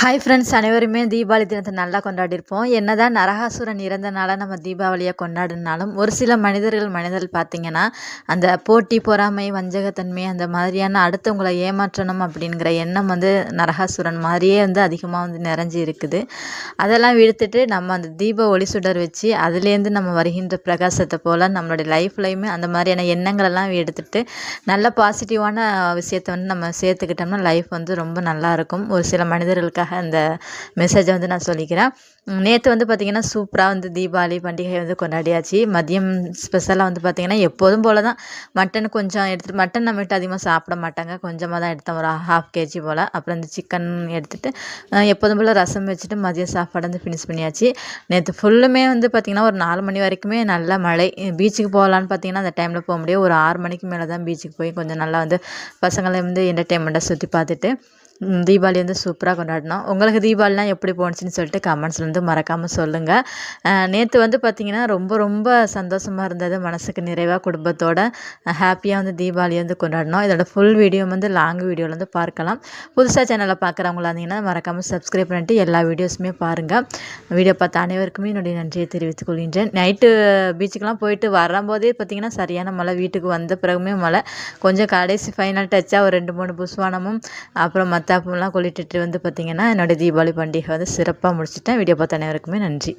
Hi friends, அனைவருமே தீபாவளி தினத்தை நல்லா கொண்டாடியிருப்போம். என்னதான் நரகாசுரன் இறந்த நாளை நம்ம தீபாவளியை கொண்டாடினாலும் ஒரு சில மனிதர்கள் பார்த்தீங்கன்னா அந்த போட்டி பொறாமை வஞ்சகத்தன்மை அந்த மாதிரியான அடுத்தவங்களை ஏமாற்றணும் அப்படிங்கிற எண்ணம் நரகாசுரன் மாதிரியே அதிகமாக நிறைஞ்சி இருக்குது. அதெல்லாம் விடுத்துட்டு நம்ம அந்த தீப ஒளி சுடர் வச்சு அதுலேருந்து நம்ம வருகின்ற பிரகாசத்தை போல் நம்மளுடைய லைஃப்லையுமே அந்த மாதிரியான எண்ணங்களெல்லாம் எடுத்துகிட்டு நல்ல பாசிட்டிவான விஷயத்தை நம்ம சேர்த்துக்கிட்டோம்னா லைஃப் ரொம்ப நல்லாயிருக்கும். ஒரு சில மனிதர்களுக்கு அந்த மெசேஜை நான் சொல்லிக்கிறேன். நேற்று பார்த்திங்கன்னா சூப்பராக தீபாவளி பண்டிகை கொண்டாடியாச்சு. மதியம் ஸ்பெஷலாக பார்த்திங்கன்னா எப்போதும் போல் தான் மட்டன் கொஞ்சம் எடுத்துகிட்டு, மட்டன் நம்மகிட்ட அதிகமாக சாப்பிட மாட்டாங்க, கொஞ்சமாக தான் எடுத்தோம், ஒரு 1/2 kg போல். அப்புறம் சிக்கன் எடுத்துகிட்டு எப்போதும் போல் ரசம் வச்சுட்டு மதியம் சாப்பாடு ஃபினிஷ் பண்ணியாச்சு. நேற்று ஃபுல்லுமே பார்த்திங்கன்னா ஒரு 4 மணி வரைக்குமே நல்ல மழை. பீச்சுக்கு போகலான்னு பார்த்திங்கன்னா அந்த டைமில் போக முடியும். ஒரு 6 மணிக்கு மேலே தான் பீச்சுக்கு போய் கொஞ்சம் நல்லா பசங்களை என்டர்டெயின்மெண்ட்டாக சுற்றி பார்த்துட்டு தீபாவளி சூப்பராக கொண்டாடினோம். உங்களுக்கு தீபாவளிலாம் எப்படி போணுச்சுன்னு சொல்லிட்டு கமெண்ட்ஸ்லேருந்து மறக்காமல் சொல்லுங்கள். நேற்று பார்த்திங்கன்னா ரொம்ப ரொம்ப சந்தோஷமாக இருந்தது, மனசுக்கு நிறைவாக குடும்பத்தோட ஹாப்பியாக தீபாவளி கொண்டாடினோம். இதோட ஃபுல் வீடியோ லாங் வீடியோவில் பார்க்கலாம். புதுசாக சேனலில் பார்க்குறவங்களா இருந்தீங்கன்னா மறக்காமல் சப்ஸ்கிரைப் பண்ணிட்டு எல்லா வீடியோஸுமே பாருங்கள். வீடியோ பார்த்த அனைவருக்குமே என்னுடைய நன்றியை தெரிவித்துக் கொள்கின்றேன். நைட்டு பீச்சுக்கெலாம் போயிட்டு வரும்போதே பார்த்திங்கன்னா சரியான மழை, வீட்டுக்கு வந்த பிறகுமே மழை. கொஞ்சம் கடைசி ஃபைனல் டச்சாக ஒரு 2-3 புஸ்வானமும் அப்புறம் மத்தாப்புலாம் கொளுத்திட்டு பார்த்திங்கன்னா என்னோடய தீபாவளி பண்டிகை சிறப்பாக முடிச்சிட்டேன். வீடியோ பார்த்த அனைவருக்குமே நன்றி.